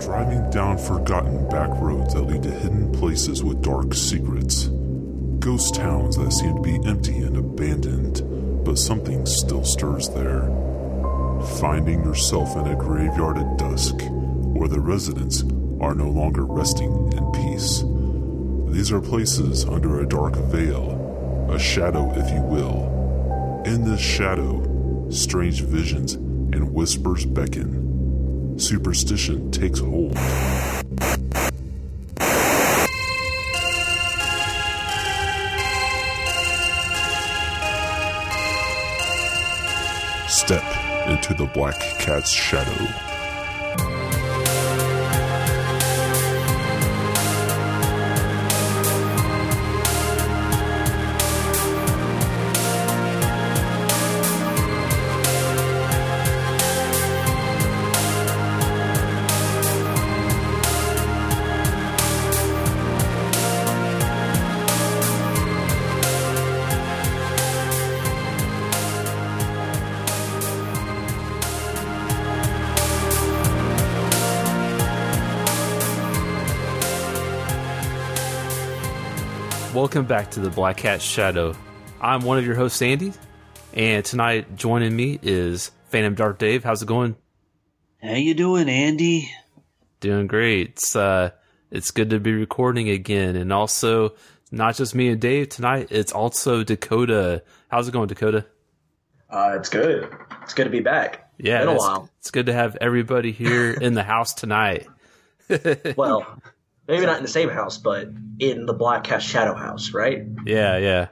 Driving down forgotten back roads that lead to hidden places with dark secrets. Ghost towns that seem to be empty and abandoned, but something still stirs there. Finding yourself in a graveyard at dusk, where the residents are no longer resting in peace. These are places under a dark veil, a shadow if you will. In this shadow, strange visions and whispers beckon. Superstition takes hold. Step into the Black Cat's shadow. Welcome back to the Black Cat Shadow. I'm one of your hosts, Andy, and tonight joining me is Phantom Dark Dave. How's it going? How you doing, Andy? Doing great. It's good to be recording again, and also not just me and Dave tonight. It's also Dakota. How's it going, Dakota? It's good. It's good to be back. Yeah, it's been a while. It's good to have everybody here in the house tonight. Well, maybe not in the same house, but in the Black Cat Shadow house, right? Yeah.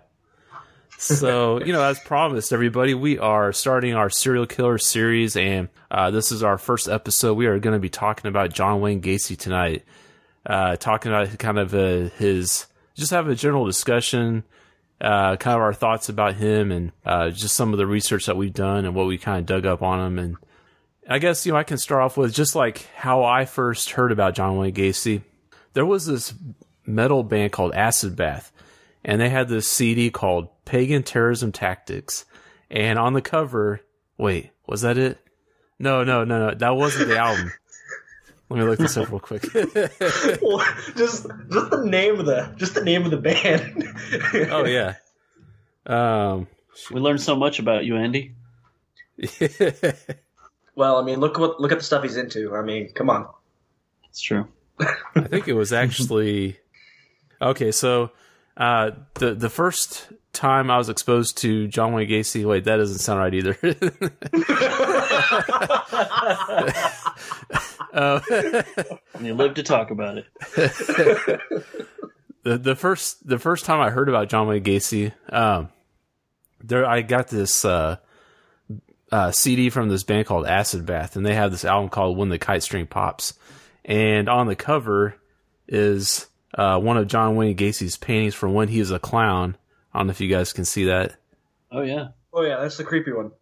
So, as promised, everybody, we are starting our serial killer series, and this is our first episode. We are going to be talking about John Wayne Gacy tonight. Talking about kind of just have a general discussion, kind of our thoughts about him, and just some of the research that we've done and what we kind of dug up on him. And I guess, I can start off with just like how I first heard about John Wayne Gacy. There was this metal band called Acid Bath, and they had this CD called Pagan Terrorism Tactics. And on the cover, wait, was that it? No, that wasn't the album. Let me look this up real quick. Well, just the name of the band. Oh yeah. We learned so much about you, Andy. Well, I mean, look at the stuff he's into. I mean, come on. It's true. I think it was actually okay. So the first time I was exposed to John Wayne Gacy. Wait, that doesn't sound right either. You live to talk about it. The first time I heard about John Wayne Gacy, I got this CD from this band called Acid Bath, and they have this album called When the Kite String Pops. And on the cover is one of John Wayne Gacy's paintings from when he was a clown. I don't know if you guys can see that. Oh, yeah. That's the creepy one.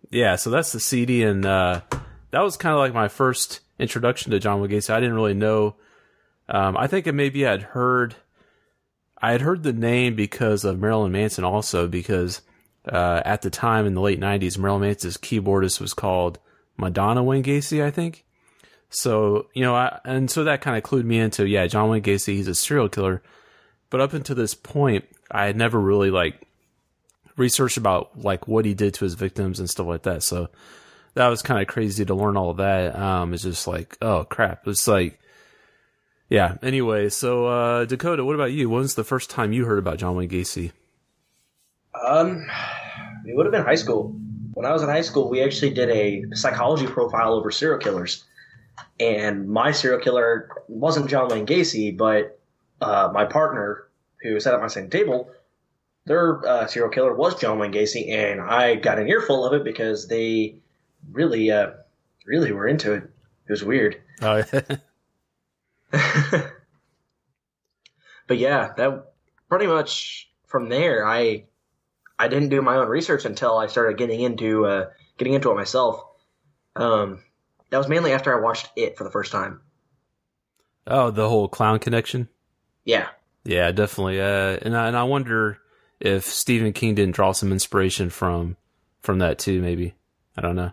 Yeah, so that's the CD, and that was kind of like my first introduction to John Wayne Gacy. I didn't really know. I think maybe I had heard the name because of Marilyn Manson also, because at the time in the late 90s, Marilyn Manson's keyboardist was called Madonna Wayne Gacy, I think. So, so that kind of clued me into, John Wayne Gacy, he's a serial killer. But up until this point, I had never really, researched about, what he did to his victims and stuff like that. So that was kind of crazy to learn all of that. It's just oh, crap. It's anyway. So, Dakota, what about you? When was the first time you heard about John Wayne Gacy? It would have been high school. When I was in high school, we actually did a psychology profile over serial killers. And my serial killer wasn't John Wayne Gacy, but my partner, who sat at my same table, their serial killer was John Wayne Gacy, and I got an earful of it because they really were into it. It was weird. Oh, But yeah, that pretty much from there, I didn't do my own research until I started getting into it myself. That was mainly after I watched It for the first time. Oh, the whole clown connection? Yeah. Yeah, definitely. And I wonder if Stephen King didn't draw some inspiration from that too, maybe. I don't know.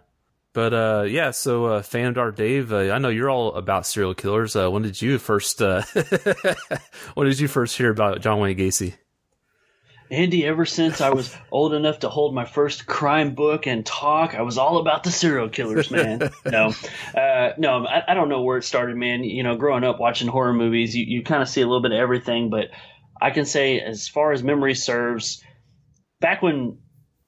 But yeah, so Fan Dark Dave, I know you're all about serial killers. When did you first when did you first hear about John Wayne Gacy? Andy, ever since I was old enough to hold my first crime book and talk, I was all about the serial killers, man. No, I don't know where it started, man. You know, growing up watching horror movies, you kind of see a little bit of everything. But I can say, as far as memory serves, back when,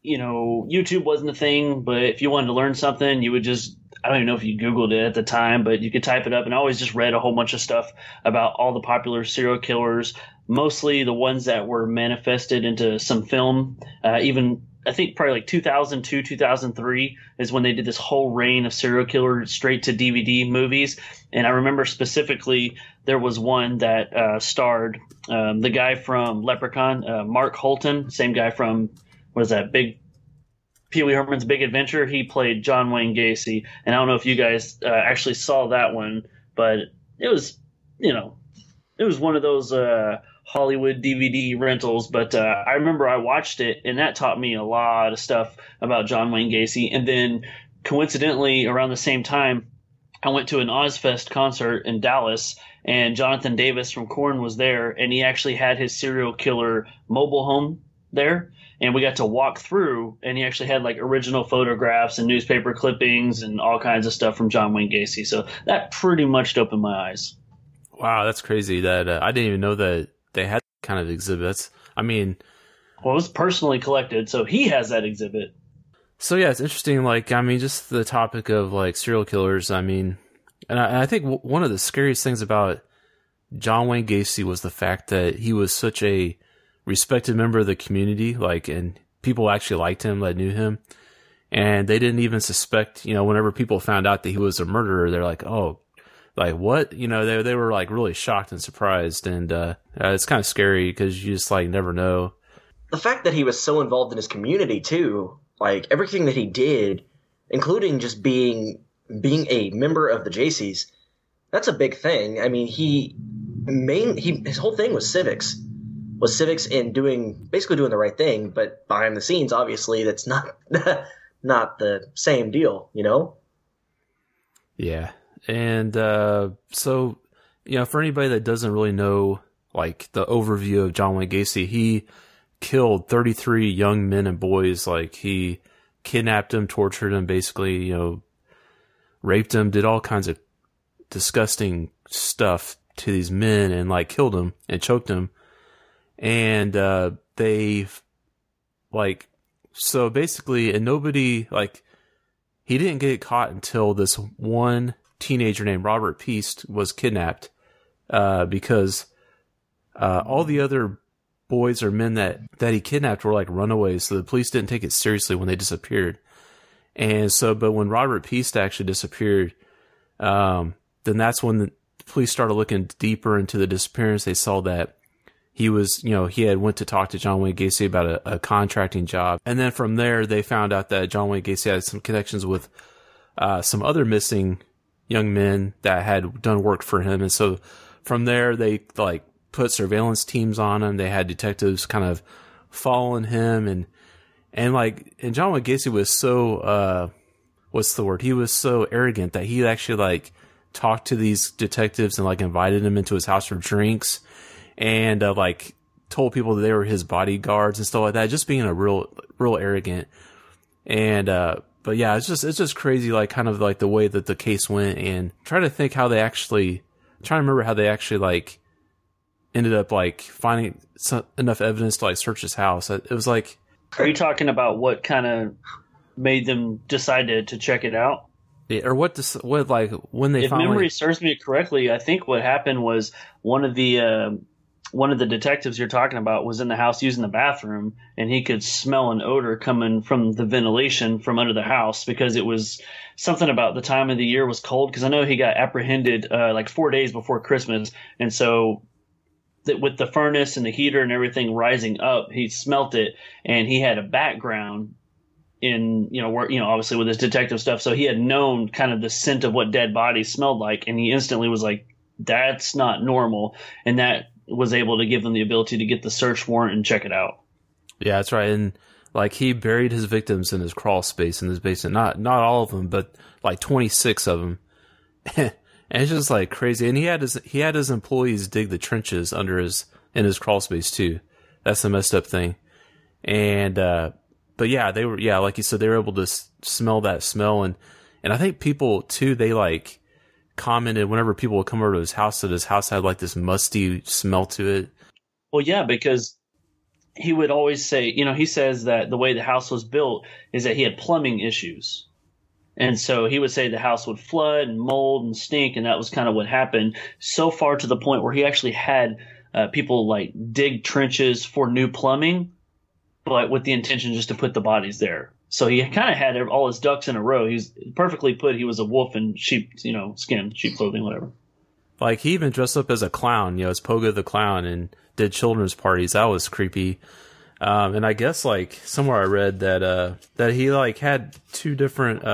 you know, YouTube wasn't a thing, but if you wanted to learn something, you would just, I don't even know if you Googled it at the time, but you could type it up. And I always just read a whole bunch of stuff about all the popular serial killers, mostly the ones that were manifested into some film. Even I think probably like 2002, 2003 is when they did this whole reign of serial killer straight to DVD movies. And I remember specifically there was one that starred the guy from Leprechaun, Mark Holton, same guy from, what is that, Pee Wee Herman's Big Adventure. He played John Wayne Gacy. And I don't know if you guys actually saw that one, but it was, you know, it was one of those Hollywood DVD rentals. But I remember I watched it, and that taught me a lot of stuff about John Wayne Gacy. And then coincidentally, around the same time, I went to an Ozfest concert in Dallas, and Jonathan Davis from Korn was there, and he actually had his serial killer mobile home there. And we got to walk through, and he actually had like original photographs and newspaper clippings and all kinds of stuff from John Wayne Gacy. So that pretty much opened my eyes. Wow, that's crazy. That I didn't even know that they had kind of exhibits. I mean, well, it was personally collected, so he has that exhibit. So yeah, it's interesting. Like, I mean, just the topic of like serial killers. I mean, and I think one of the scariest things about John Wayne Gacy was the fact that he was such a respected member of the community, like, and people actually liked him that knew him, and they didn't even suspect, you know, whenever people found out that he was a murderer, they're like, oh, like what? You know, they were like really shocked and surprised, and it's kind of scary because you just like never know. The fact that he was so involved in his community too, like everything that he did, including just being a member of the Jaycees, that's a big thing. I mean, his whole thing was civics in basically doing the right thing, but behind the scenes, obviously, that's not the same deal, you know? Yeah. And so, you know, for anybody that doesn't really know, like, the overview of John Wayne Gacy, he killed 33 young men and boys. Like, he kidnapped them, tortured them, basically, you know, raped them, did all kinds of disgusting stuff to these men, and, like, killed them and choked them. And they, like, so basically, and nobody, like, he didn't get caught until this one teenager named Robert Peast was kidnapped, because all the other boys or men that he kidnapped were like runaways, so the police didn't take it seriously when they disappeared. And so, but when Robert Peast actually disappeared, then that's when the police started looking deeper into the disappearance. They saw that he was, you know, he had went to talk to John Wayne Gacy about a contracting job. And then from there, they found out that John Wayne Gacy had some connections with some other missing young men that had done work for him. And so from there, they like put surveillance teams on him. They had detectives kind of following him. And John Wayne Gacy was so, what's the word? He was so arrogant that he actually like talked to these detectives and like invited them into his house for drinks. And like told people that they were his bodyguards and stuff like that, just being a real arrogant. And but yeah, it's just crazy, like kind of like the way that the case went, and trying to remember how they actually like ended up like finding enough evidence to like search his house. It was like, are you talking about what kind of made them decide to check it out? Yeah, or what like when they if memory serves me correctly, I think what happened was one of the detectives you're talking about was in the house using the bathroom, and he could smell an odor coming from the ventilation from under the house, because it was something about the time of the year was cold. Because I know he got apprehended like 4 days before Christmas, and so with the furnace and the heater and everything rising up, he smelt it, and he had a background in, you know, where, you know, obviously with his detective stuff, so he had known kind of the scent of what dead bodies smelled like, and he instantly was like, that's not normal, and that was able to give them the ability to get the search warrant and check it out. Yeah, that's right. And Like, he buried his victims in his crawl space in his basement. Not all of them, but like 26 of them. And it's just like crazy. And he had his employees dig the trenches in his crawl space too. That's the messed up thing. And but yeah, like you said, they were able to smell that smell, and I think people too, they like commented whenever people would come over to his house that his house had like this musty smell to it. Well, yeah, because he would always say, he says that the way the house was built is that he had plumbing issues. And so he would say the house would flood and mold and stink, and that was kind of what happened, so far to the point where he actually had people like dig trenches for new plumbing, but with the intention just to put the bodies there. So he kind of had all his ducks in a row. He's perfectly put. He was a wolf in sheep, skin, sheep clothing, whatever. Like, he even dressed up as a clown, as Pogo the Clown, and did children's parties. That was creepy. And I guess, like, somewhere I read that he, like, had two different,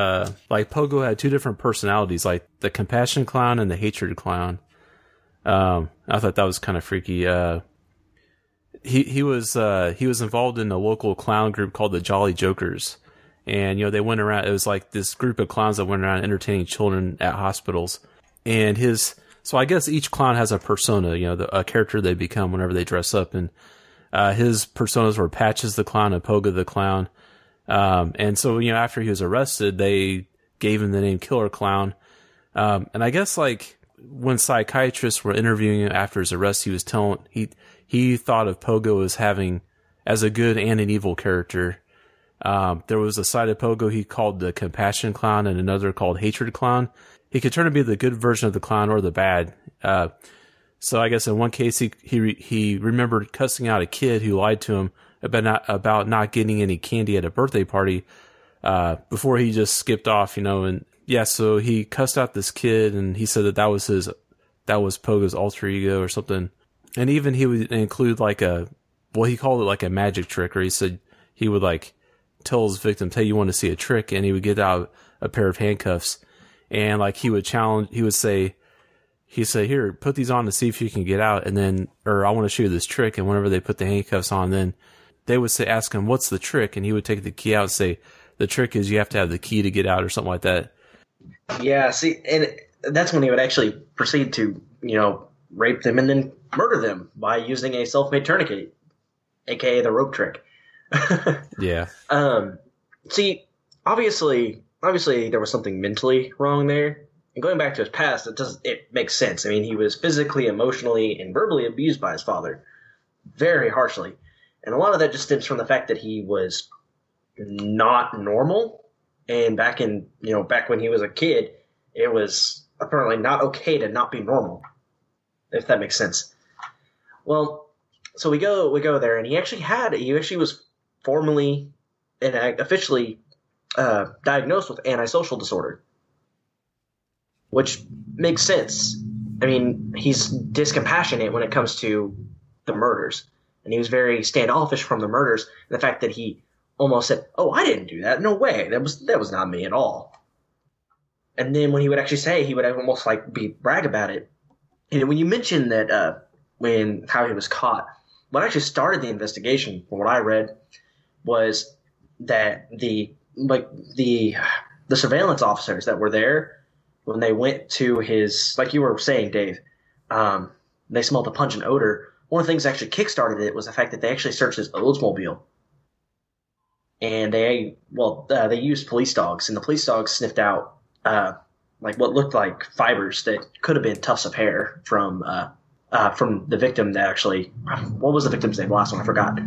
like, Pogo had two different personalities, like the compassion clown and the hatred clown. I thought that was kind of freaky. He was involved in a local clown group called the Jolly Jokers. And, they went around, it was like this group of clowns that went around entertaining children at hospitals. And so I guess each clown has a persona, a character they become whenever they dress up. And his personas were Patches the Clown and Pogo the Clown. And so, after he was arrested, they gave him the name Killer Clown. And I guess, like, when psychiatrists were interviewing him after his arrest, he was telling, he thought of Pogo as a good and an evil character. There was a side of Pogo he called the Compassion Clown and another called Hatred Clown. He could turn to be the good version of the clown or the bad. So I guess in one case he remembered cussing out a kid who lied to him about not getting any candy at a birthday party before he just skipped off, and yeah, so he cussed out this kid, and he said that was Pogo's alter ego or something. And even he would include he called it like a magic trick, or he said he would like tell his victims, hey, you want to see a trick? And he would get out a pair of handcuffs, and like he would say, here, put these on to see if you can get out, and then, or I want to show you this trick. And whenever they put the handcuffs on, then they would ask him, what's the trick? And he would take the key out and say, the trick is you have to have the key to get out, or something like that. Yeah, see, and that's when he would actually proceed to, rape them and then murder them by using a self-made tourniquet, aka the rope trick. Yeah. See, obviously there was something mentally wrong there. And going back to his past, it makes sense. I mean, he was physically, emotionally, and verbally abused by his father very harshly. And a lot of that just stems from the fact that he was not normal. And back when he was a kid, it was apparently not okay to not be normal, if that makes sense. Well, so we go there, and he actually was formally and officially diagnosed with antisocial disorder, which makes sense. I mean, he's discompassionate when it comes to the murders, and he was very standoffish from the murders. And the fact that he almost said, "Oh, I didn't do that. No way. That was not me at all." And then when he would actually say, he would almost like brag about it. And when you mentioned that how he was caught, what actually started the investigation, from what I read, was that the surveillance officers that were there, when they went to his, like you were saying, Dave, they smelled a pungent odor. One of the things that actually kickstarted it was the fact that they actually searched his Oldsmobile. And they used police dogs, and the police dogs sniffed out like what looked like fibers that could have been tufts of hair from the victim that actually, what was the victim's name? The last one, I forgot.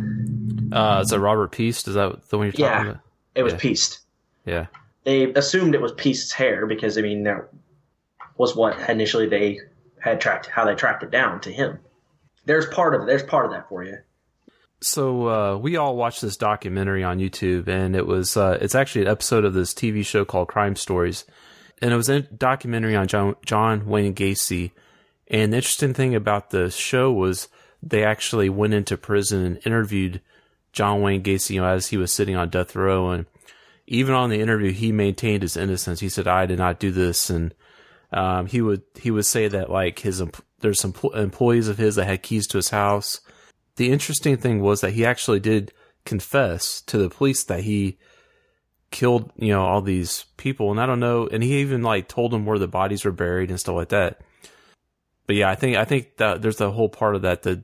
Is it Robert Peast? Is that the one you're talking about? It was Peast. Yeah. They assumed it was Peast's hair because, I mean, that was what initially they had how they tracked it down to him. There's part of that for you. So we all watched this documentary on YouTube, and it's actually an episode of this TV show called Crime Stories, and it was a documentary on John Wayne Gacy. And the interesting thing about the show was they actually went into prison and interviewed John Wayne Gacy, as he was sitting on death row, and even on the interview, he maintained his innocence. He said, "I did not do this," and he would say that like there's some employees of his that had keys to his house. The interesting thing was that he actually did confess to the police that he killed, all these people. And I don't know. And he even like told them where the bodies were buried and stuff like that. But yeah, I think that there's the whole part of that, the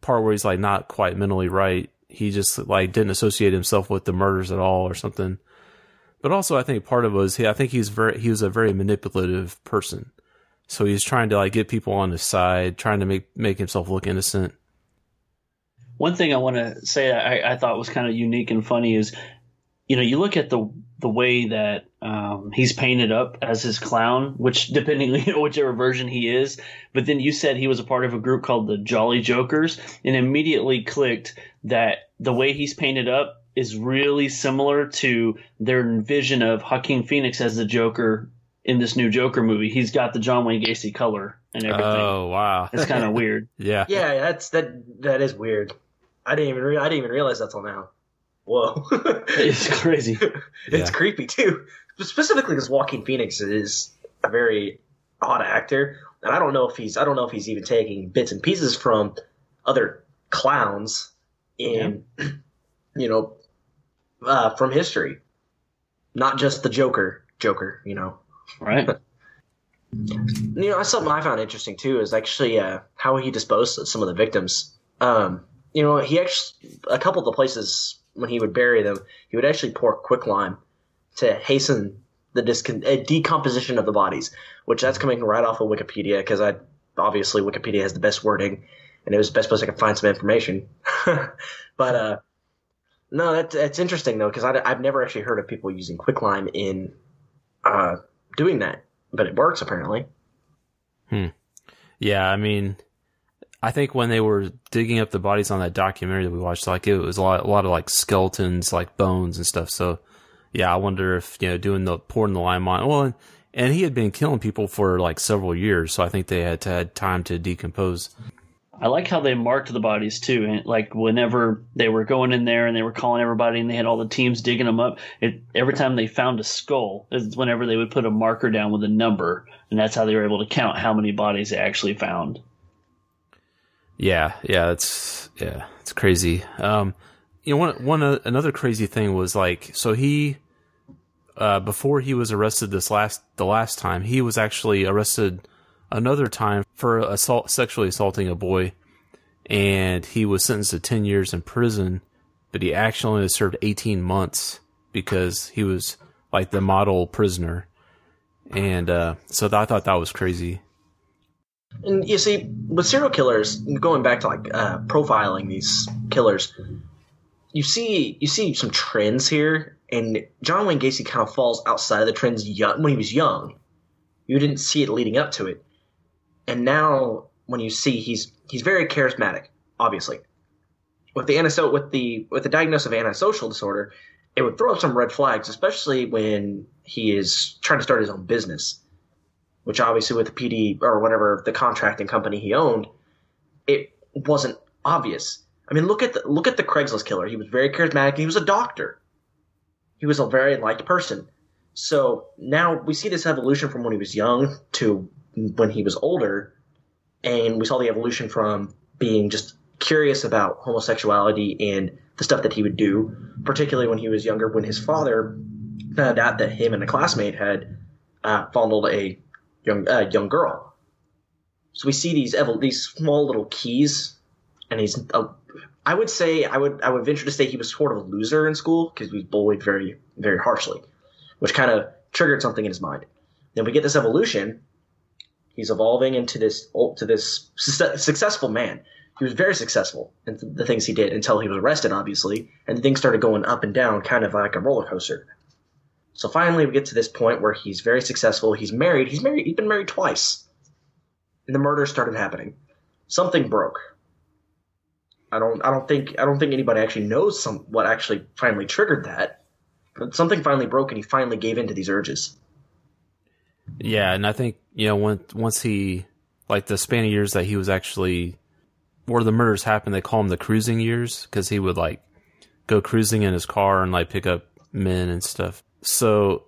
part where he's like not quite mentally right. He just like didn't associate himself with the murders at all or something. But also I think part of it was, I think he was a very manipulative person. So he's trying to like get people on his side, trying to make himself look innocent. One thing I want to say I thought was kind of unique and funny is, you look at the way that he's painted up as his clown, which depending on whichever version he is, but then you said he was a part of a group called the Jolly Jokers, and immediately clicked that the way he's painted up is really similar to their vision of Joaquin Phoenix as the Joker in this new Joker movie. He's got the John Wayne Gacy color and everything. Oh wow, it's kind of weird. Yeah, that is weird. I didn't even realize that till now. Whoa, it's crazy. It's creepy too, specifically because Joaquin Phoenix is a very odd actor, and I don't know if he's even taking bits and pieces from other clowns in from history, not just the Joker. Right. Something I found interesting too is actually how he disposed of some of the victims. He actually, a couple of the places when he would bury them, he would actually pour quicklime to hasten the decomposition of the bodies, which that's coming right off of Wikipedia, because obviously Wikipedia has the best wording, and it was the best place I could find some information. But no, that's interesting though, because I've never actually heard of people using quicklime in doing that, but it works apparently. Yeah, I mean, I think when they were digging up the bodies on that documentary that we watched, like it was a lot of like skeletons, like bones and stuff. So yeah, I wonder if, pouring the lime on, well, and he had been killing people for like several years. So I think they had time to decompose. I like how they marked the bodies too. And like whenever they were going in there and they were calling everybody and they had all the teams digging them up, every time they found a skull is whenever they would put a marker down with a number. And that's how they were able to count how many bodies they actually found. Yeah, it's crazy. Another crazy thing was like, so he, before he was arrested the last time, he was actually arrested another time for sexually assaulting a boy, and he was sentenced to 10 years in prison, but he actually only served 18 months because he was like the model prisoner, and so I thought that was crazy. And you see, with serial killers, going back to like profiling these killers, you see some trends here, and John Wayne Gacy kind of falls outside of the trends when he was young. You didn't see it leading up to it, and now when you see he's very charismatic, obviously. With the diagnosis of antisocial disorder, it would throw up some red flags, especially when he is trying to start his own business. Which obviously with the PD or whatever the contracting company he owned, it wasn't obvious. I mean, look at the Craigslist killer. He was very charismatic. He was a doctor. He was a very liked person. So now we see this evolution from when he was young to when he was older, and we saw the evolution from being just curious about homosexuality and the stuff that he would do, particularly when he was younger, when his father found out that him and a classmate had fondled a young girl. So we see these small little keys, and he's I would venture to say he was sort of a loser in school because he was bullied very, very harshly, which kind of triggered something in his mind. Then we get this evolution. He's evolving into this successful man. He was very successful in the things he did until he was arrested, obviously, and things started going up and down, kind of like a roller coaster. So finally, we get to this point where he's very successful. He's married. He's been married twice, and the murder started happening. Something broke. I don't think anybody actually knows what actually finally triggered that, but something finally broke, and he finally gave in to these urges. Yeah, and I think once he, like the span of years that he was actually, where the murders happened, they call them the cruising years because he would like go cruising in his car and like pick up men and stuff. So,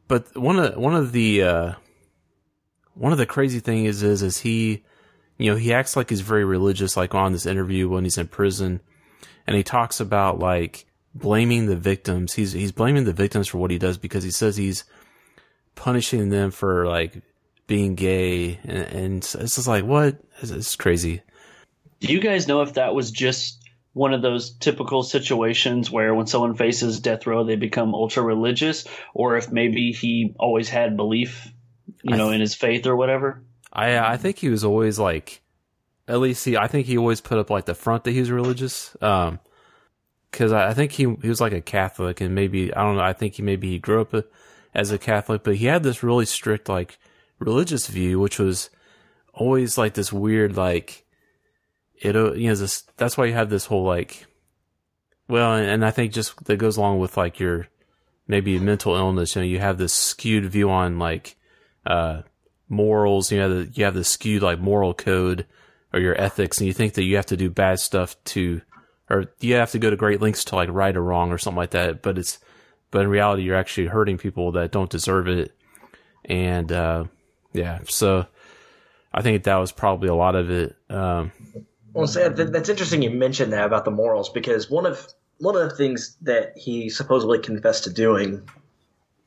but one of the crazy things is he, he acts like he's very religious, like on this interview when he's in prison. and he talks about like blaming the victims. He's blaming the victims for what he does because he says he's punishing them for like being gay, and it's just like, what? It's crazy. Do you guys know if that was just one of those typical situations where when someone faces death row, they become ultra religious, or if maybe he always had belief, in his faith or whatever? I think he was always like, at least I think he always put up like the front that he was religious. Cause I think he was like a Catholic, and maybe, I don't know, I think he grew up as a Catholic, but he had this really strict like religious view, which was always like this weird, like, that's why you have this whole like, well, and I think just that goes along with like your maybe mental illness. You have this skewed view on like morals. You have this skewed like moral code or your ethics, and you think that you have to do bad stuff or you have to go to great lengths to like right or wrong or something like that. But in reality, you're actually hurting people that don't deserve it. And so I think that was probably a lot of it. Well, so that's interesting you mentioned that about the morals, because one of the things that he supposedly confessed to doing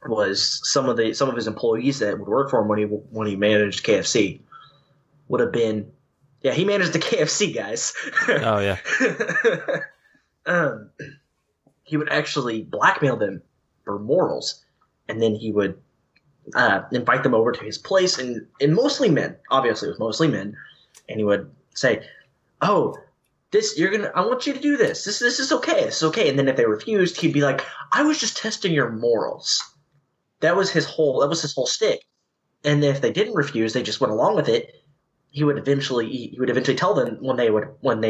was some of his employees that would work for him when he managed KFC would have been, he managed the KFC guys. Oh yeah. He would actually blackmail them for morals, and then he would invite them over to his place, and mostly men. Obviously, it was mostly men, and he would say, "Oh, I want you to do this. This is okay. This is okay." And then if they refused, he'd be like, "I was just testing your morals." That was his whole shtick. And if they didn't refuse, they just went along with it. He would eventually tell them when they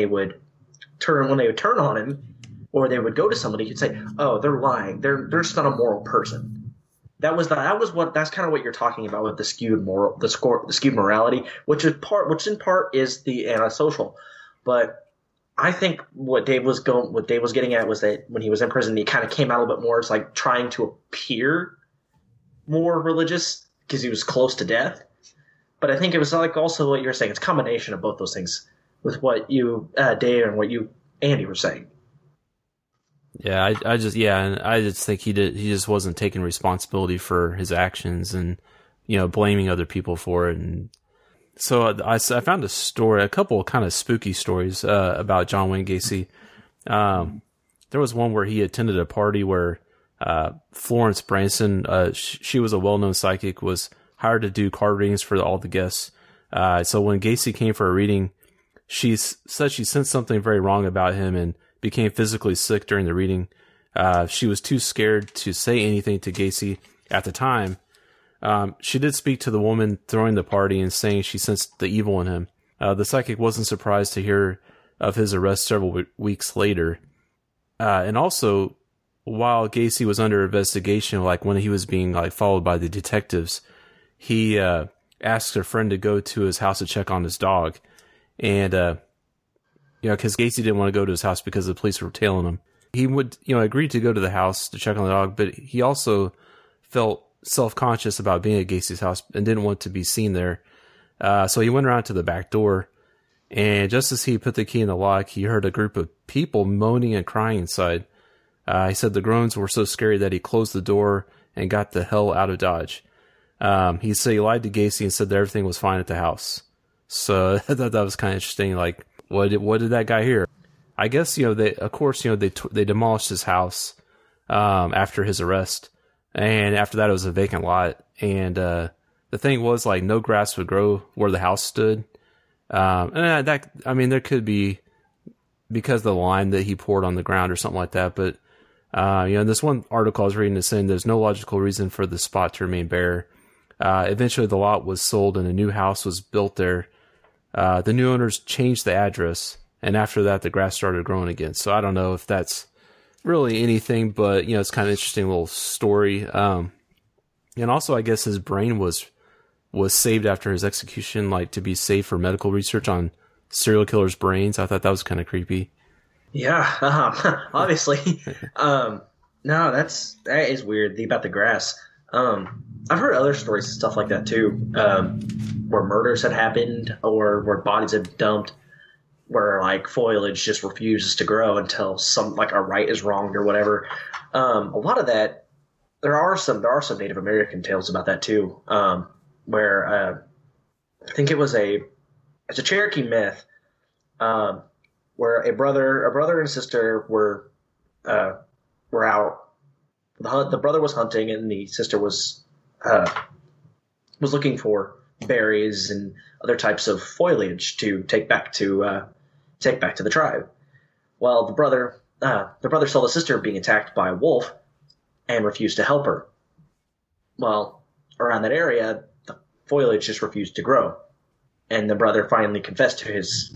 would turn on him, or they would go to somebody, he'd say, "Oh, they're lying. They're just not a moral person." That's kind of what you're talking about with the skewed morality, which in part is the antisocial. But I think what Dave was getting at was that when he was in prison, he kind of came out a little bit more as like trying to appear more religious because he was close to death. But I think it was like also what you're saying. It's a combination of both those things with what you, Dave, and what you, Andy, were saying. Yeah, I just think he just wasn't taking responsibility for his actions and, blaming other people for it. And so I found a couple of kind of spooky stories about John Wayne Gacy. There was one where he attended a party where Florence Branson, she was a well-known psychic, was hired to do card readings for all the guests. So when Gacy came for a reading, she said she sensed something very wrong about him and became physically sick during the reading. She was too scared to say anything to Gacy at the time. She did speak to the woman throwing the party and saying she sensed the evil in him. The psychic wasn't surprised to hear of his arrest several weeks later. And also, while Gacy was under investigation, like when he was being like followed by the detectives, he asked a friend to go to his house to check on his dog. And, because Gacy didn't want to go to his house because the police were tailing him. He would, agree to go to the house to check on the dog, but he also felt self-conscious about being at Gacy's house and didn't want to be seen there. So he went around to the back door, and just as he put the key in the lock, he heard a group of people moaning and crying inside. He said the groans were so scary that he closed the door and got the hell out of Dodge. He said he lied to Gacy and said that everything was fine at the house. So I thought that was kind of interesting. Like, what did that guy hear? I guess, they demolished his house after his arrest. And after that, it was a vacant lot. And the thing was, like, no grass would grow where the house stood. And there could be because of the lime that he poured on the ground or something like that. But, this one article I was reading is saying there's no logical reason for the spot to remain bare. Eventually, the lot was sold and a new house was built there. The new owners changed the address, and after that, the grass started growing again. So I don't know if that's really anything, but, it's kind of interesting little story. And also, I guess his brain was saved after his execution, like to be saved for medical research on serial killers' brains. I thought that was kind of creepy. Yeah, obviously. No, that is weird about the grass. I've heard other stories and stuff like that too, where murders had happened or where bodies had dumped. where like foliage just refuses to grow until some like a right is wronged or whatever. A lot of that, there are some Native American tales about that too, where I think it's a Cherokee myth, where a brother and sister were out. The brother was hunting and the sister was looking for berries and other types of foliage to take back to the tribe. Well, the brother saw the sister being attacked by a wolf and refused to help her. Well, around that area, the foliage just refused to grow, and the brother finally confessed to his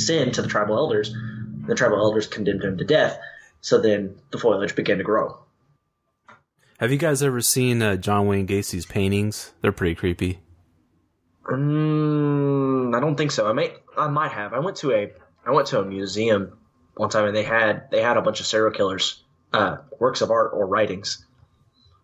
sin to the tribal elders. The tribal elders condemned him to death. So then the foliage began to grow. Have you guys ever seen John Wayne Gacy's paintings? They're pretty creepy. I don't think so. I might have. I went to a museum one time, and they had a bunch of serial killers, works of art or writings.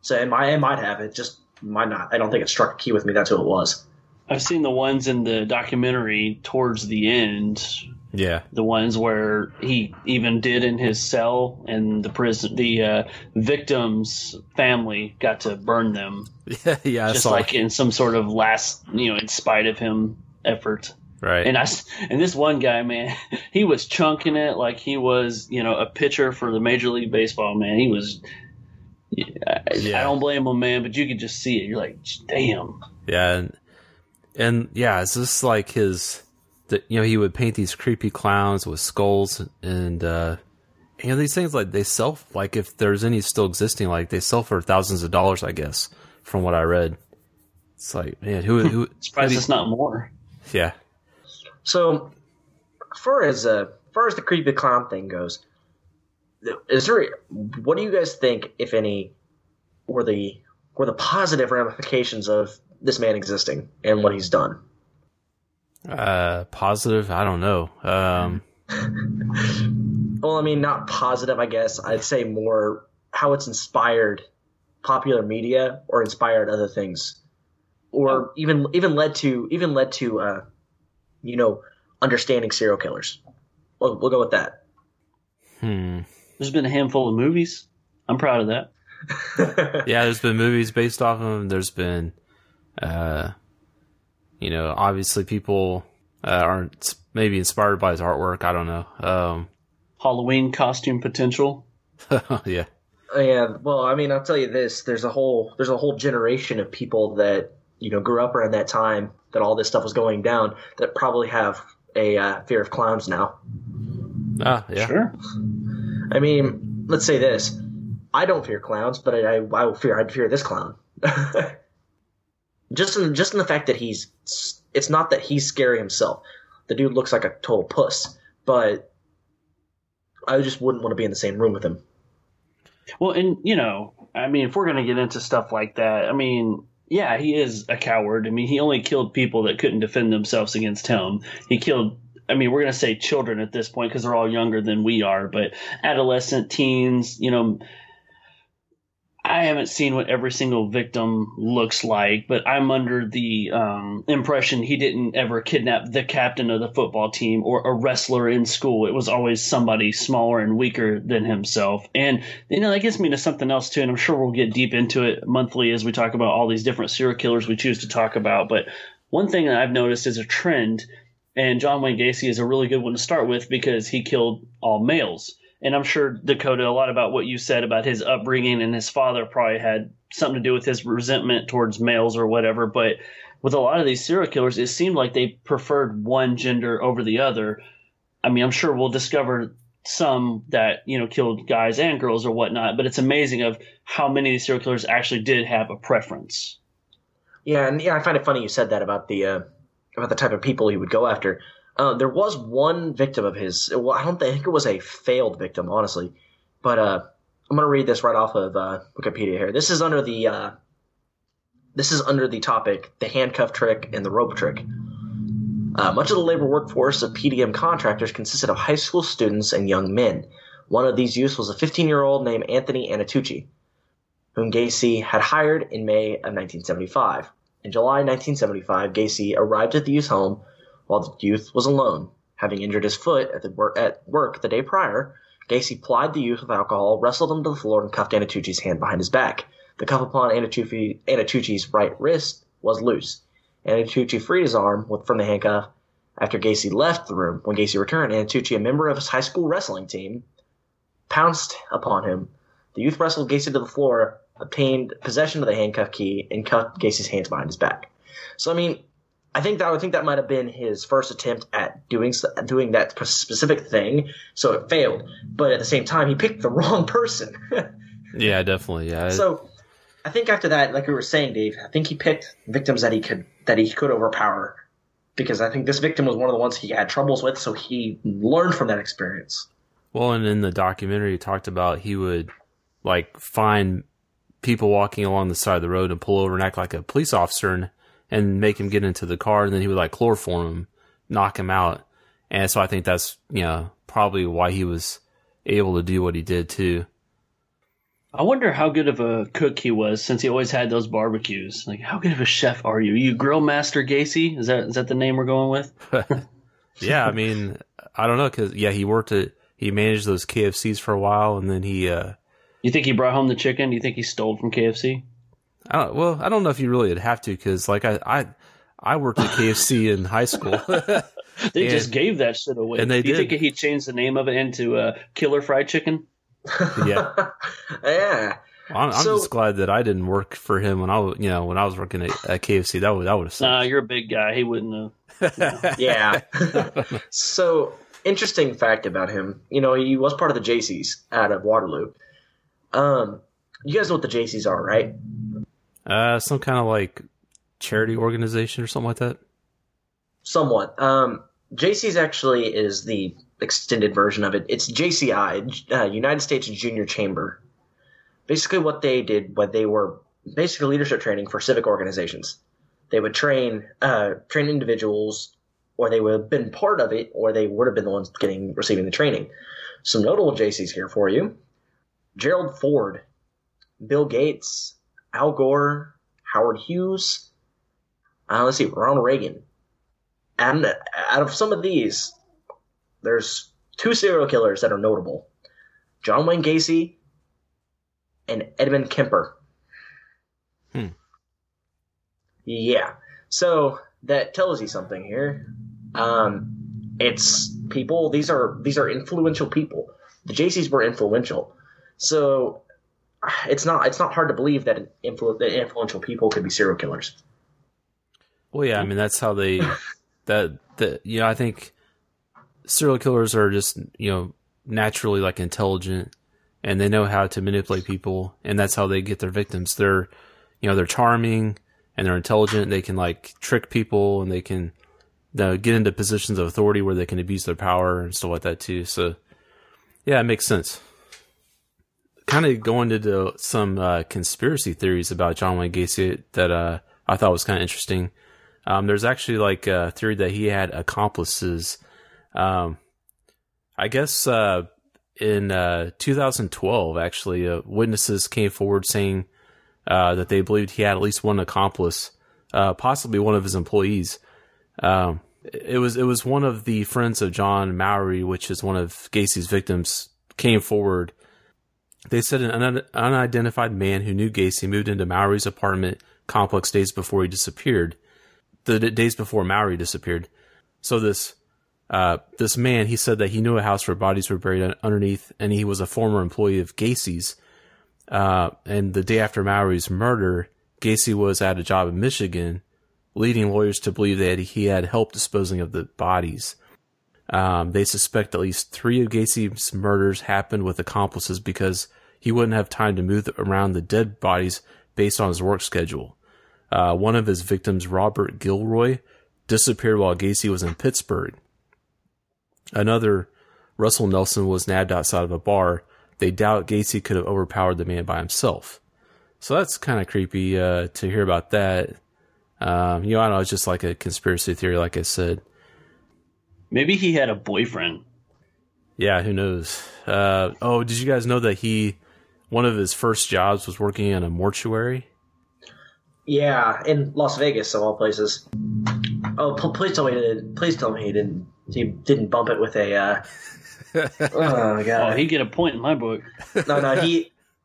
So it might have. It just might not. I don't think it struck a key with me. That's who it was. I've seen the ones in the documentary towards the end. Yeah, the ones where he even did in his cell, and the victim's family got to burn them. Yeah, just like in some sort of last, in spite of him effort. Right. And this one guy, man, he was chunking it like he was, a pitcher for the Major League Baseball, man. He was. I don't blame him, man, but you could just see it. You're like, damn. Yeah, and yeah, it's just like his. He would paint these creepy clowns with skulls, and these things, like, they sell, like, if there's any still existing, like, they sell for thousands of dollars, I guess, from what I read. It's like, man, who surprised it's not more. Yeah. So, as far as the creepy clown thing goes, what do you guys think, if any, were the positive ramifications of this man existing and what he's done? Positive? I don't know. Well, I mean, not positive, I guess. I'd say more how it's inspired popular media or inspired other things, or even led to understanding serial killers. We'll go with that. There's been a handful of movies. I'm proud of that. Yeah, there's been movies based off of him. There's been, obviously people aren't maybe inspired by his artwork. I don't know. Halloween costume potential. Yeah. Yeah. Well, I mean, I'll tell you this: there's a whole generation of people that grew up around that time that all this stuff was going down that probably have a fear of clowns now. Ah, yeah. Sure. I mean, let's say this: I don't fear clowns, but I'd fear this clown. Just in the fact that it's not that he's scary himself. The dude looks like a total puss, but I just wouldn't want to be in the same room with him. Well, and I mean, if we're going to get into stuff like that, I mean, yeah, he is a coward. I mean, he only killed people that couldn't defend themselves against him. He killed, I mean, we're going to say children at this point because they're all younger than we are, but adolescent, teens, I haven't seen what every single victim looks like, but I'm under the impression he didn't ever kidnap the captain of the football team or a wrestler in school. It was always somebody smaller and weaker than himself. And, that gets me to something else, too, and I'm sure we'll get deep into it monthly as we talk about all these different serial killers we choose to talk about. But one thing that I've noticed is a trend, and John Wayne Gacy is a really good one to start with because he killed all males. And I'm sure, Dakota, a lot about what you said about his upbringing and his father probably had something to do with his resentment towards males or whatever. But with a lot of these serial killers, it seemed like they preferred one gender over the other. I mean, I'm sure we'll discover some that, killed guys and girls or whatnot. But it's amazing of how many of these serial killers actually did have a preference. Yeah, and I find it funny you said that about the type of people he would go after. There was one victim of his. Well, I think it was a failed victim, honestly. But I'm going to read this right off of Wikipedia here. This is under the topic, the handcuff trick and the rope trick. Much of the labor workforce of PDM contractors consisted of high school students and young men. One of these youths was a 15-year-old named Anthony Anatucci, whom Gacy had hired in May of 1975. In July 1975, Gacy arrived at the youth's home While the youth was alone, having injured his foot at work the day prior, Gacy plied the youth with alcohol, wrestled him to the floor, and cuffed Anatucci's hand behind his back. The cuff upon Anatucci's right wrist was loose. Anatucci freed his arm from the handcuff after Gacy left the room. When Gacy returned, Anatucci, a member of his high school wrestling team, pounced upon him. The youth wrestled Gacy to the floor, obtained possession of the handcuff key, and cuffed Gacy's hands behind his back. So, I mean, I think that might have been his first attempt at doing that specific thing, so it failed. But at the same time, he picked the wrong person. Yeah, definitely. Yeah. So I think after that, like we were saying, Dave, I think he picked victims that he could overpower, because I think this victim was one of the ones he had troubles with, so he learned from that experience. Well, and in the documentary, he talked about he would like find people walking along the side of the road and pull over and act like a police officer and make him get into the car, and then he would like chloroform him, knock him out. And so I think that's, probably why he was able to do what he did too. I wonder how good of a cook he was, since he always had those barbecues. Like, how good of a chef are you? You Grill Master Gacy? Is that the name we're going with? Yeah, I mean, I don't know, because he managed those KFCs for a while, and then he. You think he brought home the chicken? Do you think he stole from KFC? I don't know if you really would have to, because like I worked at KFC in high school. They just gave that shit away. And they Do you did. think he changed the name of it into Killer Fried Chicken? Yeah. Yeah. I'm just glad that I didn't work for him when I was working at KFC. That would have sucked. Nah, you're a big guy. He wouldn't have. Yeah. So, interesting fact about him. He was part of the JCs out of Waterloo. You guys know what the JCs are, right? Some kind of like charity organization or something like that. Somewhat. JCs actually is the extended version of it. It's JCI, United States Junior Chamber. Basically what they did, they were basically leadership training for civic organizations. They would train individuals, or they would have been part of it, or they would have been the ones receiving the training. Some notable JCs here for you. Gerald Ford, Bill Gates, Al Gore, Howard Hughes, Ronald Reagan. And out of some of these, there's two serial killers that are notable. John Wayne Gacy and Edmund Kemper. Yeah. So that tells you something here. It's people, these are influential people. The JCs were influential. So it's not hard to believe that influential people could be serial killers. Well, yeah, I mean, that's how they I think serial killers are just, naturally like intelligent, and they know how to manipulate people, and that's how they get their victims. They're charming and they're intelligent. They can like trick people, and they can get into positions of authority where they can abuse their power and stuff like that too. So yeah, it makes sense. Kind of going into some conspiracy theories about John Wayne Gacy that I thought was kind of interesting. There's actually like a theory that he had accomplices. I guess in 2012, actually, witnesses came forward saying that they believed he had at least one accomplice, possibly one of his employees. It was one of the friends of John Mowry, which is one of Gacy's victims, came forward. They said an unidentified man who knew Gacy moved into Mowry's apartment complex days before he disappeared. The days before Mowry disappeared. So this man, he said that he knew a house where bodies were buried underneath, and he was a former employee of Gacy's. And the day after Mowry's murder, Gacy was at a job in Michigan, leading lawyers to believe that he had help disposing of the bodies. They suspect at least 3 of Gacy's murders happened with accomplices because he wouldn't have time to move around the dead bodies based on his work schedule. One of his victims, Robert Gilroy, disappeared while Gacy was in Pittsburgh. Another, Russell Nelson, was nabbed outside of a bar. They doubt Gacy could have overpowered the man by himself. So that's kind of creepy to hear about that. I don't know, it's just like a conspiracy theory, like I said. Maybe he had a boyfriend. Yeah, who knows? Did you guys know that one of his first jobs was working in a mortuary? Yeah, in Las Vegas, of all places. Oh, please tell me he didn't. Please tell me he didn't. He didn't bump it with a. Oh my god! Oh, he'd get a point in my book. No.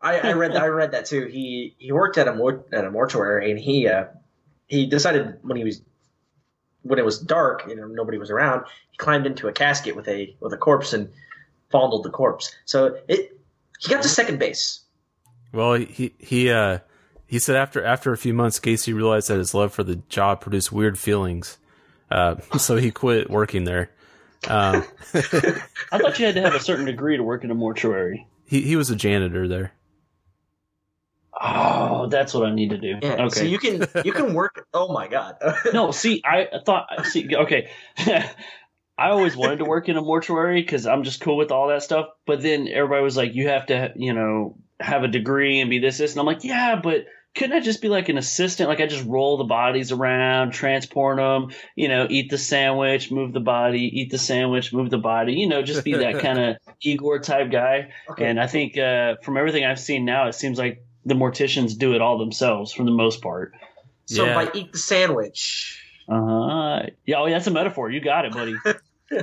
I read that too. He worked at a mortuary, and he decided when it was dark, nobody was around. He climbed into a casket with a corpse and fondled the corpse. So he got to second base. Well, he said after a few months, Gacy realized that his love for the job produced weird feelings, so he quit working there. I thought you had to have a certain degree to work in a mortuary. He was a janitor there. Oh, that's what I need to do. Yeah, okay. So you can work. Oh my god. No, see, okay. I always wanted to work in a mortuary because I'm just cool with all that stuff. But then everybody was like, you have to, have a degree and be this. And I'm like, yeah, but couldn't I just be like an assistant? Like I just roll the bodies around, transport them, eat the sandwich, move the body, eat the sandwich, move the body, just be that kind of Igor type guy. Okay. And I think from everything I've seen now, it seems like the morticians do it all themselves for the most part. So by eat the sandwich. Yeah, that's a metaphor. You got it, buddy.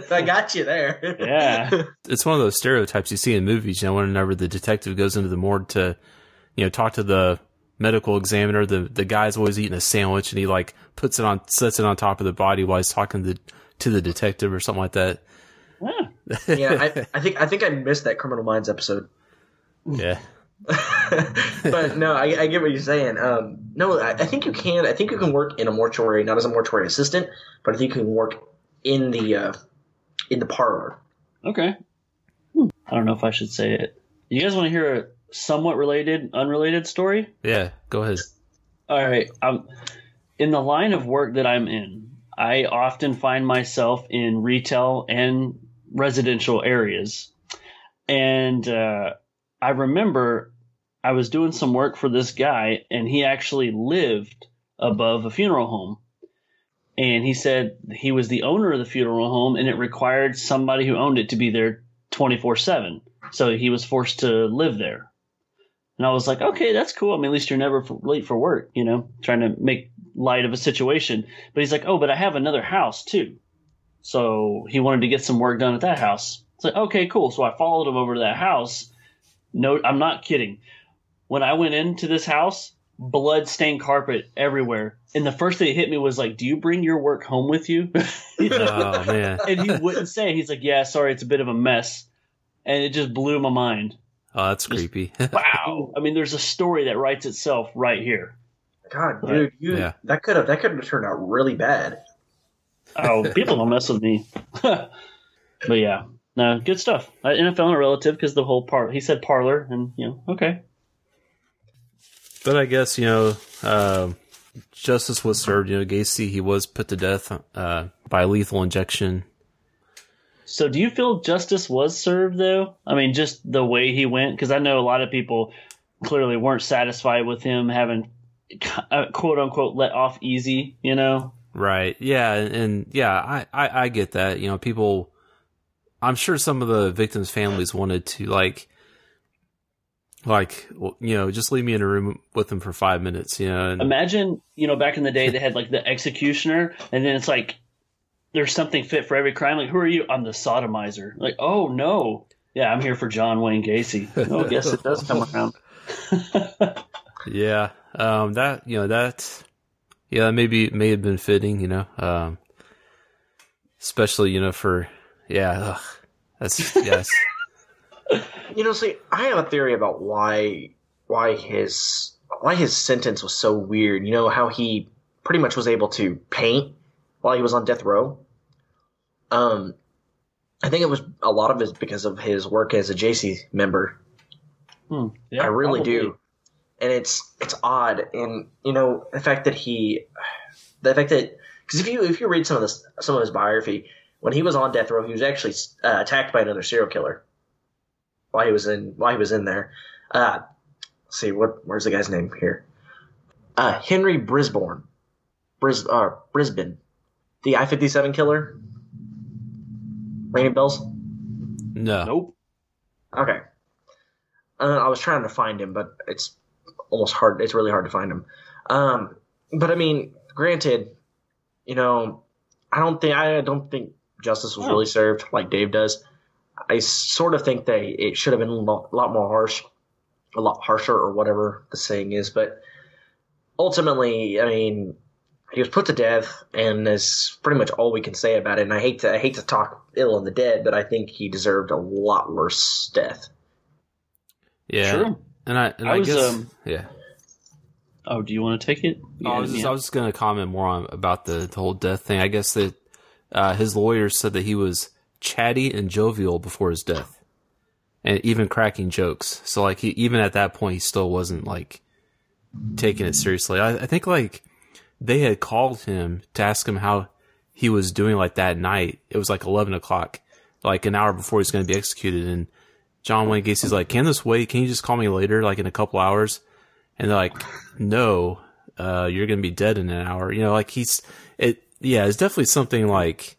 I got you there. Yeah. It's one of those stereotypes you see in movies. Whenever the detective goes into the morgue to, talk to the medical examiner, the guy's always eating a sandwich and he like sets it on top of the body while he's talking to the detective or something like that. Yeah, I think I missed that Criminal Minds episode. Yeah. But no, I get what you're saying. No, I think you can. I think you can work in a mortuary, not as a mortuary assistant, but I think you can work in the parlor. Okay. I don't know if I should say it. You guys want to hear a somewhat unrelated story? Yeah, go ahead. All right. In the line of work that I'm in, I often find myself in retail and residential areas. And I remember I was doing some work for this guy, and he actually lived above a funeral home. And he said he was the owner of the funeral home, and it required somebody who owned it to be there 24/7. So he was forced to live there. And I was like, okay, that's cool. I mean, at least you're never late for work, trying to make light of a situation. But he's like, oh, but I have another house too. So he wanted to get some work done at that house. It's like, okay, cool. So I followed him over to that house. No, I'm not kidding. When I went into this house, blood-stained carpet everywhere. And the first thing that hit me was like, do you bring your work home with you? Oh, man. And he wouldn't say. He's like, yeah, sorry, it's a bit of a mess. And it just blew my mind. Oh, that's creepy. Wow. I mean, there's a story that writes itself right here. God, dude, that could have turned out really bad. Oh, people don't mess with me. But yeah, no, good stuff. NFL and a relative because the whole part. He said parlor, and okay. But I guess justice was served. Gacy, he was put to death by lethal injection. So do you feel justice was served, though? I mean, just the way he went? Because I know a lot of people clearly weren't satisfied with him having, quote-unquote, let off easy, Right. Yeah. And yeah, I get that. People, I'm sure some of the victims' families wanted to, just leave me in a room with them for 5 minutes, And, imagine, back in the day, they had, the executioner, and then it's like, there's something fit for every crime. Like, who are you? I'm the sodomizer. Like, oh, no. Yeah, I'm here for John Wayne Gacy. Oh, I guess it does come around. Yeah. That may have been fitting, especially, for, that's, yes. See, I have a theory about why his sentence was so weird. How he pretty much was able to paint while he was on death row. I think it was a lot of it because of his work as a JC member. Yeah, I really probably. do. And it's odd. And, the fact that because if you read some of his biography, when he was on death row, he was actually attacked by another serial killer while he was in there. Let's see, where's the guy's name here? Henry Brisbane. The I-57 killer? Ringing bells? No. Nope. Okay. I was trying to find him, but it's almost hard. It's really hard to find him. But I mean, granted, I don't think justice was really served like Dave does. I sort of think that it should have been a lot more harsh, a lot harsher, or whatever the saying is. But ultimately, I mean, he was put to death, and that's pretty much all we can say about it. And I hate to talk ill on the dead, but I think he deserved a lot worse death. Yeah, True. And I guess yeah. Oh, do you want to take it? I was just going to comment more about the whole death thing. I guess that his lawyers said that he was chatty and jovial before his death, and even cracking jokes. So like even at that point, he still wasn't like taking it seriously. I think like they had called him to ask him how he was doing like that night. It was like 11 o'clock, like an hour before he's going to be executed. And John Wayne Gacy's like, "Can this wait? Can you just call me later, like in a couple hours?" And they're like, "No, you're going to be dead in an hour." You know, like it's definitely something like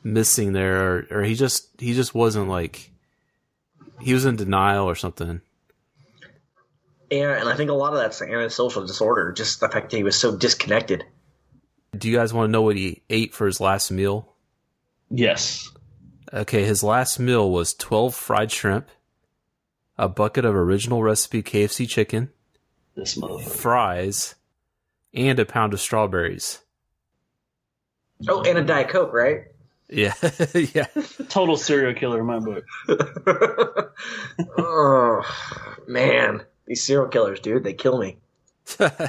missing there, or he just wasn't like, he was in denial or something. Yeah, and I think a lot of that's antisocial disorder, just the fact that he was so disconnected. Do you guys want to know what he ate for his last meal? Yes. Okay, his last meal was 12 fried shrimp, a bucket of original recipe KFC chicken, This motherfucker. fries, and a pound of strawberries. Oh, and a Diet Coke, right? Yeah, yeah. Total serial killer in my book. Oh, man. These serial killers, dude, they kill me. Oh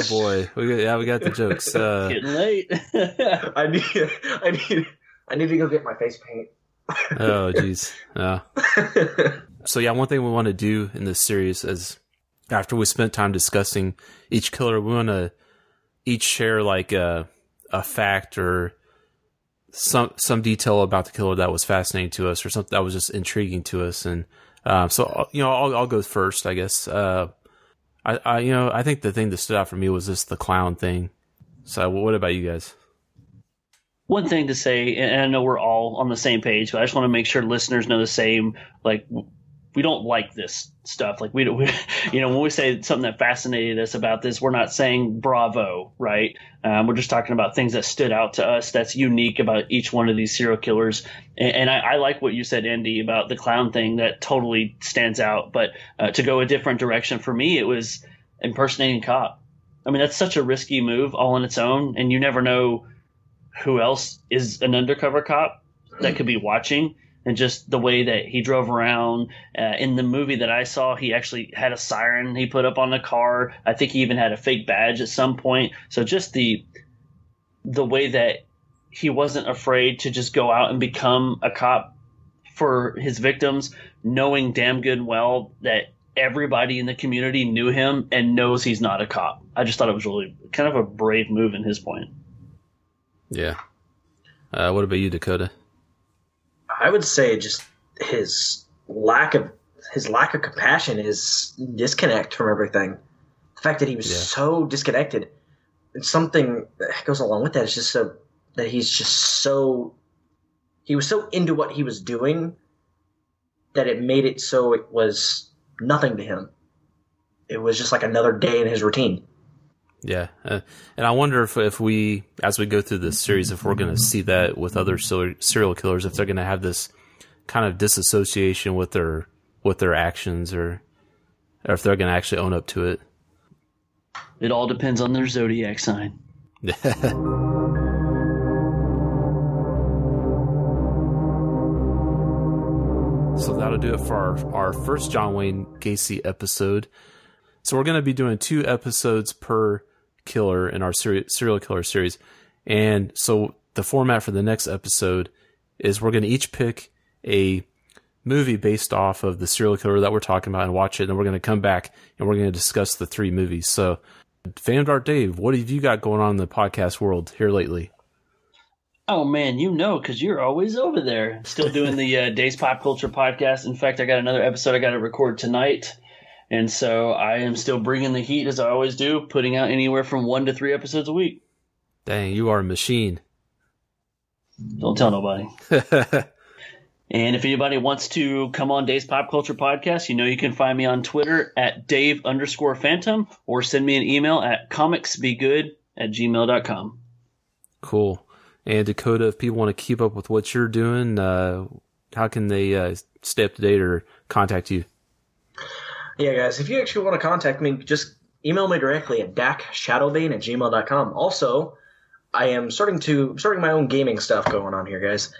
boy, we got the jokes. Getting late. I need to go get my face paint. Oh jeez. So yeah, one thing we want to do in this series is, after we spent time discussing each killer, we want to each share like a fact or some detail about the killer that was fascinating to us, or something that was just intriguing to us. And so you know, I'll go first, I guess. I think the thing that stood out for me was just the clown thing. So what about you guys? One thing to say, and I know we're all on the same page, but I just want to make sure listeners know the same. Like, we don't like this stuff. Like, we you know, when we say something that fascinated us about this, we're not saying bravo, right? We're just talking about things that stood out to us that's unique about each one of these serial killers. And I like what you said, Andy, about the clown thing. That totally stands out. But to go a different direction, for me, it was impersonating a cop. I mean, that's such a risky move all on its own, and you never know who else is an undercover cop that could be watching. And just the way that he drove around in the movie that I saw, he actually had a siren he put up on the car. I think he even had a fake badge at some point. So just the way that he wasn't afraid to just go out and become a cop for his victims, knowing damn good and well that everybody in the community knew him and knows he's not a cop. I just thought it was really kind of a brave move in his point. Yeah. What about you, Dakota? I would say just his lack of compassion, his disconnect from everything. The fact that he was so disconnected, and something that goes along with that is just that he was so into what he was doing that it made it so it was nothing to him. It was just like another day in his routine. Yeah, and I wonder if we, as we go through this series, if we're going to see that with other serial killers, if they're going to have this kind of disassociation with their actions, or if they're going to actually own up to it. It all depends on their zodiac sign. So that'll do it for our first John Wayne Gacy episode. So we're going to be doing 2 episodes per killer in our serial killer series. And so the format for the next episode is we're going to each pick a movie based off of the serial killer that we're talking about and watch it. And we're going to come back and we're going to discuss the 3 movies. So Fan Art Dave, what have you got going on in the podcast world here lately? Oh, man, you know, because you're always over there. Still doing the Days Pop Culture podcast. In fact, I got another episode I got to record tonight. And so I am still bringing the heat, as I always do, putting out anywhere from 1 to 3 episodes a week. Dang, you are a machine. Don't tell nobody. And if anybody wants to come on Dave's Pop Culture Podcast, you know you can find me on Twitter at Dave_Phantom, or send me an email at comicsbegood blackcatshadow@gmail.com. Cool. And Dakota, if people want to keep up with what you're doing, how can they stay up to date or contact you? Yeah, guys, if you actually want to contact me, just email me directly at dakshadowbane@gmail.com. Also, I am starting my own gaming stuff going on here, guys.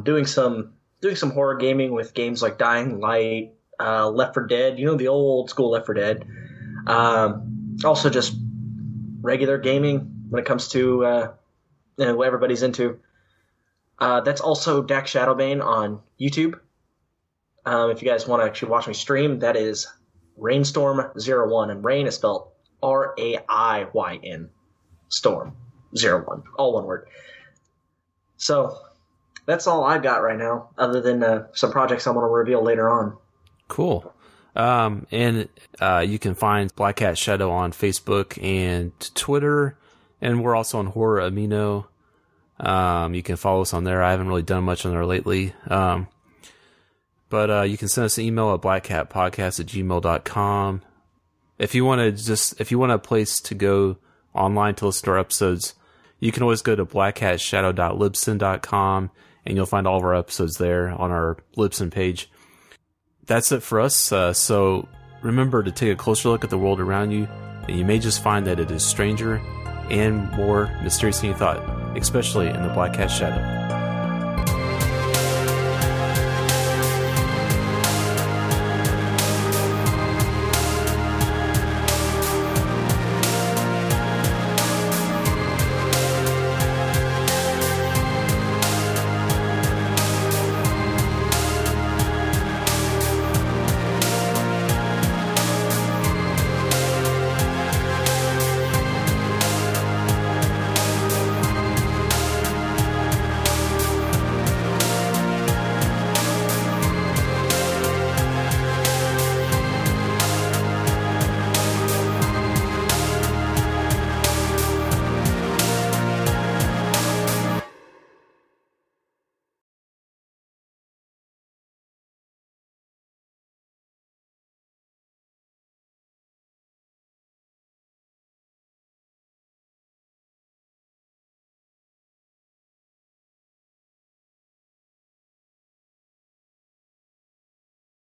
Doing some horror gaming with games like Dying Light, Left 4 Dead, the old school Left 4 Dead. Also just regular gaming when it comes to what everybody's into. That's also Dak Shadowbane on YouTube. If you guys want to actually watch me stream, that is Rainstorm01, and Rain is spelled RAIYN, Storm 01, all one word. So that's all I've got right now, other than some projects I'm going to reveal later on. Cool. And you can find Black Cat Shadow on Facebook and Twitter, and we're also on Horror Amino. You can follow us on there. I haven't really done much on there lately. But you can send us an email at blackcatpodcast@gmail.com. If you want a place to go online to listen to our episodes, you can always go to blackcatshadow.libsyn.com, and you'll find all of our episodes there on our Libsyn page. That's it for us. So remember to take a closer look at the world around you, and you may just find that it is stranger and more mysterious than you thought, especially in the Black Cat Shadow.